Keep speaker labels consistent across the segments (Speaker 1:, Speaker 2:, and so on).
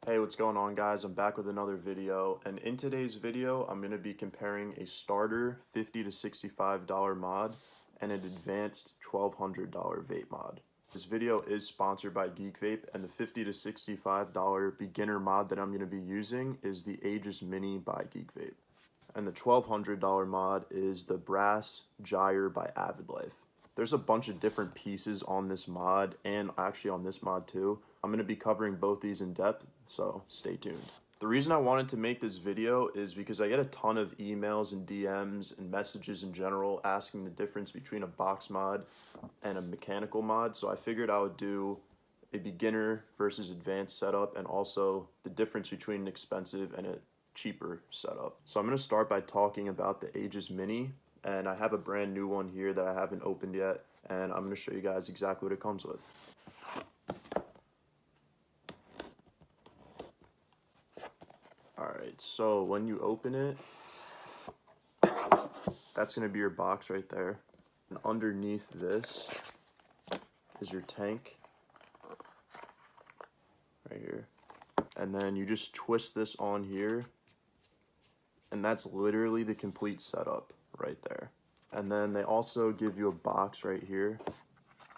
Speaker 1: Hey, what's going on, guys? I'm back with another video, and in today's video I'm going to be comparing a starter $50 to $65 mod and an advanced $1,200 vape mod. This video is sponsored by Geek Vape, and the $50 to $65 beginner mod that I'm going to be using is the Aegis Mini by Geek Vape. And the $1,200 mod is the Brass Gyre by Avid Life. There's a bunch of different pieces on this mod, and actually on this mod too. I'm going to be covering both these in depth, so stay tuned. The reason I wanted to make this video is because I get a ton of emails and DMs and messages in general asking the difference between a box mod and a mechanical mod, so I figured I would do a beginner versus advanced setup and also the difference between an expensive and a cheaper setup. So I'm going to start by talking about the Aegis Mini, and I have a brand new one here that I haven't opened yet, and I'm going to show you guys exactly what it comes with. Alright, so when you open it, that's going to be your box right there. And underneath this is your tank right here. And then you just twist this on here, and that's literally the complete setup right there. And then they also give you a box right here,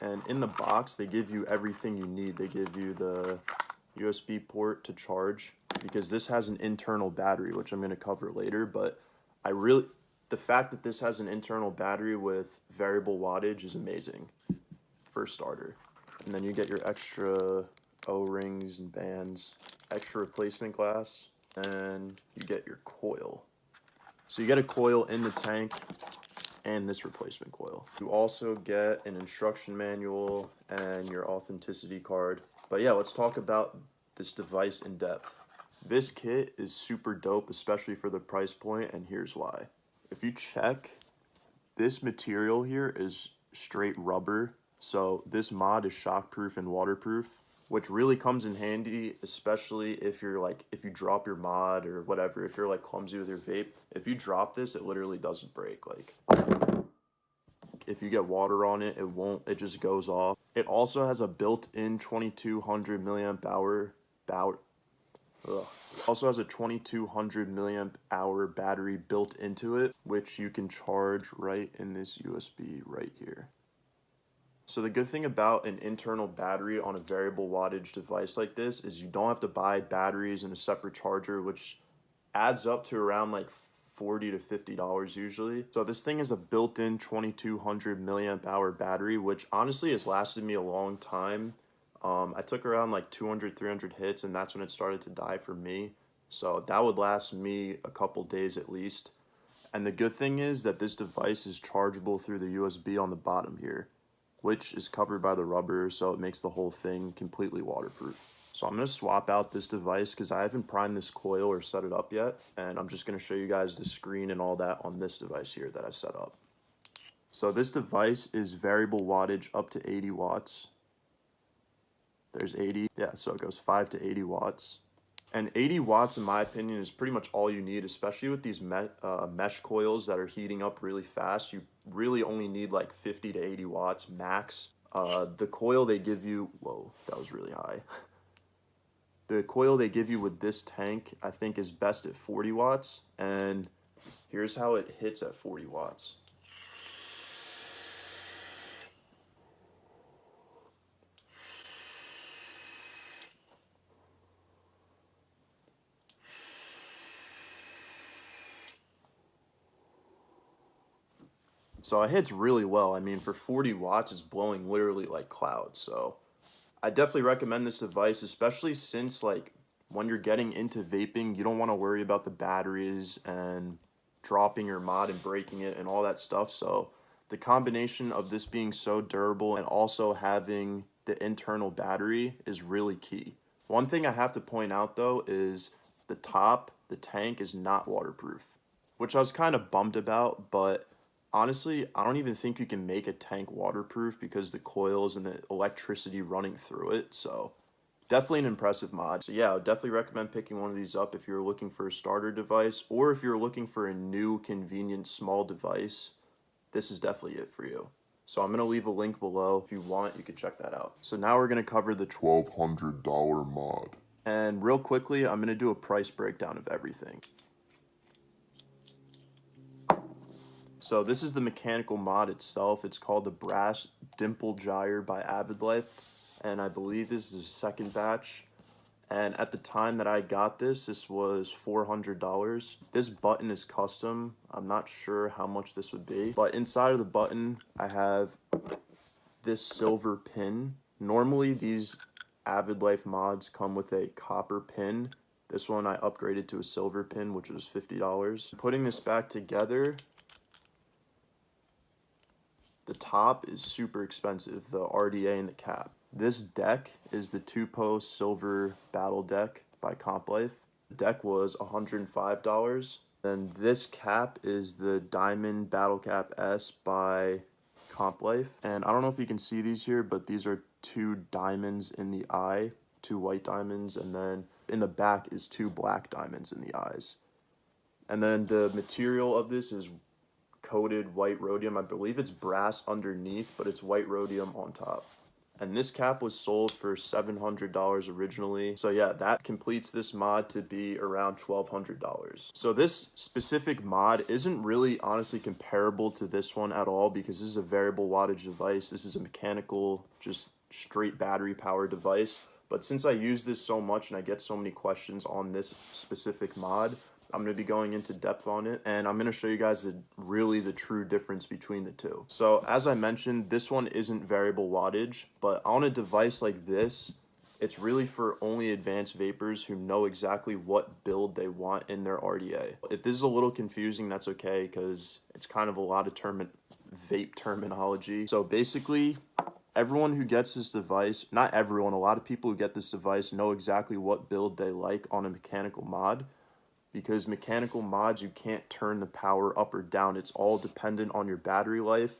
Speaker 1: and in the box they give you everything you need. They give you the USB port to charge, because this has an internal battery, which I'm going to cover later, but the fact that this has an internal battery with variable wattage is amazing for a starter. And then you get your extra O-rings and bands, extra replacement glass, and you get your coil. So you get a coil in the tank and this replacement coil. You also get an instruction manual and your authenticity card. But yeah, let's talk about this device in depth. This kit is super dope, especially for the price point, and here's why. If you check, this material here is straight rubber, so this mod is shockproof and waterproof, which really comes in handy, especially if you drop your mod or whatever, if you're like clumsy with your vape. If you drop this, it literally doesn't break. Like, if you get water on it, it just goes off. It also has a built-in 2200 milliamp hour also has a 2200 milliamp hour battery built into it, which you can charge right in this USB right here. So the good thing about an internal battery on a variable wattage device like this is you don't have to buy batteries and a separate charger, which adds up to around like $40 to $50 usually. So this thing is a built-in 2200 milliamp hour battery, which honestly has lasted me a long time. I took around like 200, 300 hits, and that's when it started to die for me. So that would last me a couple days at least. And the good thing is that this device is chargeable through the USB on the bottom here, which is covered by the rubber, so it makes the whole thing completely waterproof. So I'm going to swap out this device because I haven't primed this coil or set it up yet, and I'm just going to show you guys the screen and all that on this device here that I've set up. So this device is variable wattage up to 80 watts. There's 80, yeah, so it goes 5 to 80 watts. And 80 watts, in my opinion, is pretty much all you need, especially with these mesh coils that are heating up really fast. You really only need like 50 to 80 watts max. The coil they give you, whoa, that was really high. The coil they give you with this tank, I think, is best at 40 watts. And here's how it hits at 40 watts. So it hits really well. I mean, for 40 watts, it's blowing literally like clouds. So I definitely recommend this device, especially since like when you're getting into vaping, you don't want to worry about the batteries and dropping your mod and breaking it and all that stuff. So the combination of this being so durable and also having the internal battery is really key. One thing I have to point out though is the tank is not waterproof, which I was kind of bummed about, but honestly, I don't even think you can make a tank waterproof because the coils and the electricity running through it. So definitely an impressive mod. So yeah, I would definitely recommend picking one of these up if you're looking for a starter device, or if you're looking for a new, convenient, small device. This is definitely it for you. So I'm going to leave a link below. If you want, you can check that out. So now we're going to cover the $1,200 mod. And real quickly, I'm going to do a price breakdown of everything. So this is the mechanical mod itself. It's called the Brass Dimple Gyre by Avid Life, and I believe this is the second batch. And at the time that I got this was $400. This button is custom. I'm not sure how much this would be, but inside of the button, I have this silver pin. Normally, these Avid Life mods come with a copper pin. This one I upgraded to a silver pin, which was $50. Putting this back together, the top is super expensive, the RDA and the cap. This deck is the 2-post silver battle deck by Comp Life. The deck was $105. Then this cap is the Diamond Battle Cap S by Comp Life. And I don't know if you can see these here, but these are 2 diamonds in the eye, 2 white diamonds, and then in the back is 2 black diamonds in the eyes. And then the material of this is coated white rhodium. I believe it's brass underneath, but it's white rhodium on top. And this cap was sold for $700 originally. So yeah, that completes this mod to be around $1,200. So this specific mod isn't really honestly comparable to this one at all, because this is a variable wattage device. This is a mechanical, just straight battery power device. But since I use this so much and I get so many questions on this specific mod, I'm going to be going into depth on it, and I'm going to show you guys the true difference between the two. So as I mentioned, this one isn't variable wattage, but on a device like this, it's really for only advanced vapors who know exactly what build they want in their RDA. If this is a little confusing, that's okay, because it's kind of a lot of vape terminology. So basically, everyone who gets this device, not everyone, a lot of people who get this device know exactly what build they like on a mechanical mod. Because mechanical mods, you can't turn the power up or down. It's all dependent on your battery life,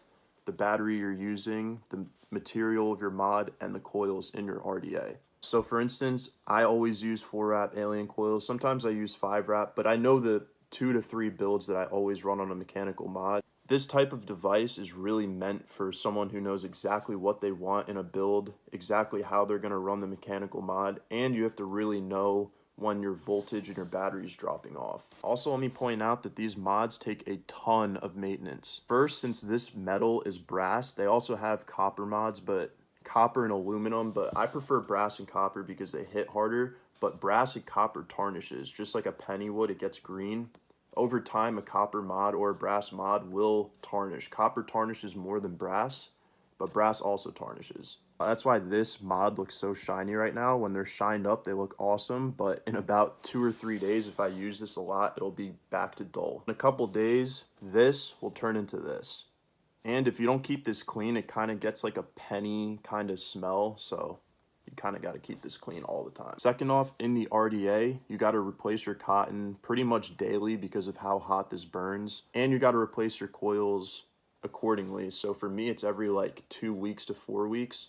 Speaker 1: the battery you're using, the material of your mod, and the coils in your RDA. So for instance, I always use 4-wrap alien coils. Sometimes I use 5-wrap, but I know the 2 to 3 builds that I always run on a mechanical mod. This type of device is really meant for someone who knows exactly what they want in a build, exactly how they're going to run the mechanical mod, and you have to really know when your voltage and your battery is dropping off. Also, let me point out that these mods take a ton of maintenance. First, since this metal is brass, they also have copper mods, but copper and aluminum, but I prefer brass and copper because they hit harder, but brass and copper tarnishes, just like a penny would, it gets green. Over time, a copper mod or a brass mod will tarnish. Copper tarnishes more than brass, but brass also tarnishes. That's why this mod looks so shiny right now. When they're shined up, they look awesome, but in about 2 or 3 days, if I use this a lot, it'll be back to dull. In a couple days, this will turn into this. And if you don't keep this clean, it kind of gets like a penny kind of smell, so you kind of got to keep this clean all the time. Second off, in the RDA, you got to replace your cotton pretty much daily because of how hot this burns, and you got to replace your coils accordingly. So for me, it's every like 2 weeks to 4 weeks.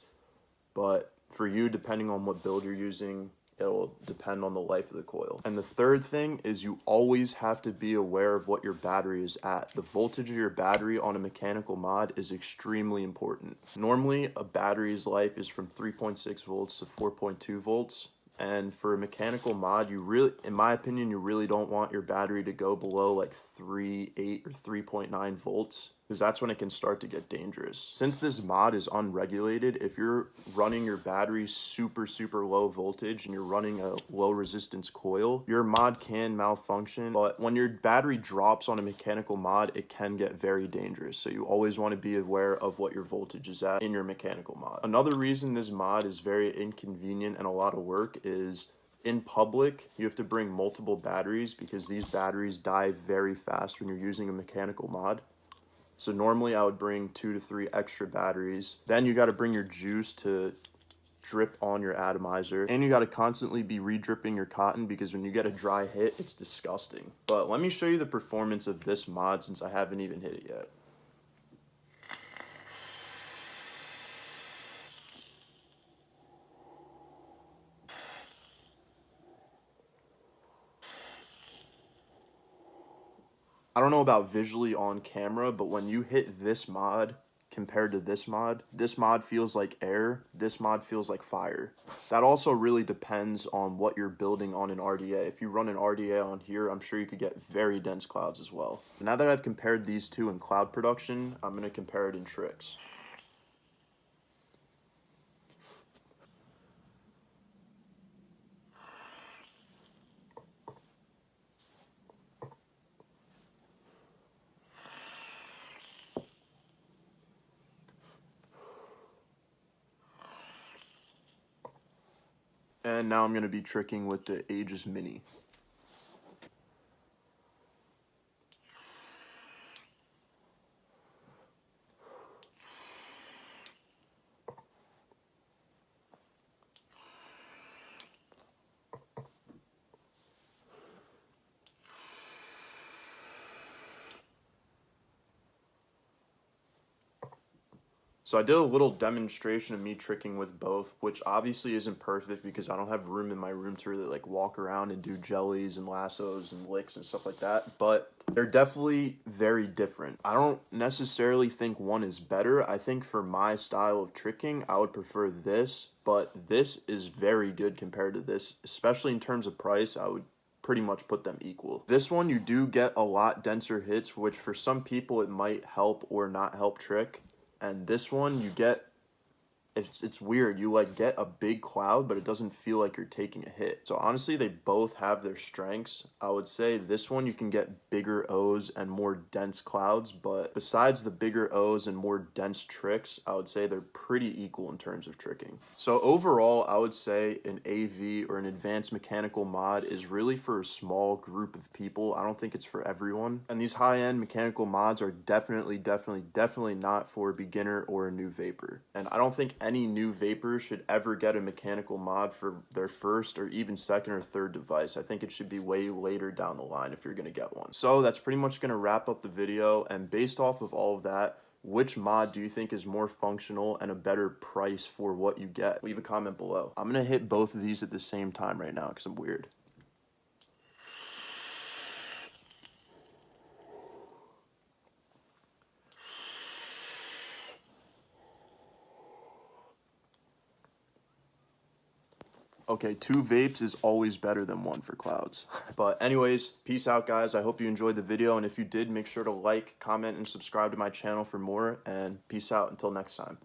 Speaker 1: But for you, depending on what build you're using, it'll depend on the life of the coil. And the third thing is you always have to be aware of what your battery is at. The voltage of your battery on a mechanical mod is extremely important. Normally, a battery's life is from 3.6 volts to 4.2 volts. And for a mechanical mod, you really, in my opinion, you really don't want your battery to go below like 3.8 or 3.9 volts, because that's when it can start to get dangerous. Since this mod is unregulated, if you're running your battery super low voltage and you're running a low resistance coil, your mod can malfunction. But when your battery drops on a mechanical mod, it can get very dangerous. So you always want to be aware of what your voltage is at in your mechanical mod. Another reason this mod is very inconvenient and a lot of work is in public, you have to bring multiple batteries because these batteries die very fast when you're using a mechanical mod. So normally I would bring 2 to 3 extra batteries. Then you got to bring your juice to drip on your atomizer. And you got to constantly be re-dripping your cotton because when you get a dry hit, it's disgusting. But let me show you the performance of this mod since I haven't even hit it yet. I don't know about visually on camera, but when you hit this mod, compared to this mod feels like air, this mod feels like fire. That also really depends on what you're building on an RDA. If you run an RDA on here, I'm sure you could get very dense clouds as well. Now that I've compared these two in cloud production, I'm going to compare it in tricks. And now I'm going to be tricking with the Aegis Mini. So I did a little demonstration of me tricking with both, which obviously isn't perfect because I don't have room in my room to really like walk around and do jellies and lassos and licks and stuff like that, but they're definitely very different. I don't necessarily think one is better. I think for my style of tricking, I would prefer this, but this is very good compared to this, especially in terms of price. I would pretty much put them equal. This one, you do get a lot denser hits, which for some people it might help or not help trick. And this one, you get, it's weird, you like get a big cloud, but it doesn't feel like you're taking a hit. So honestly, they both have their strengths. I would say this one you can get bigger O's and more dense clouds, but besides the bigger O's and more dense tricks, I would say they're pretty equal in terms of tricking. So overall, I would say an AV or an advanced mechanical mod is really for a small group of people. I don't think it's for everyone. And these high-end mechanical mods are definitely not for a beginner or a new vapor. And I don't think any new vapors should ever get a mechanical mod for their first or even second or third device. I think it should be way later down the line if you're going to get one. So that's pretty much going to wrap up the video, and based off of all of that, which mod do you think is more functional and a better price for what you get? Leave a comment below. I'm going to hit both of these at the same time right now because I'm weird. Okay, 2 vapes is always better than 1 for clouds. But anyways, peace out, guys. I hope you enjoyed the video, and if you did, make sure to like, comment, and subscribe to my channel for more, and peace out until next time.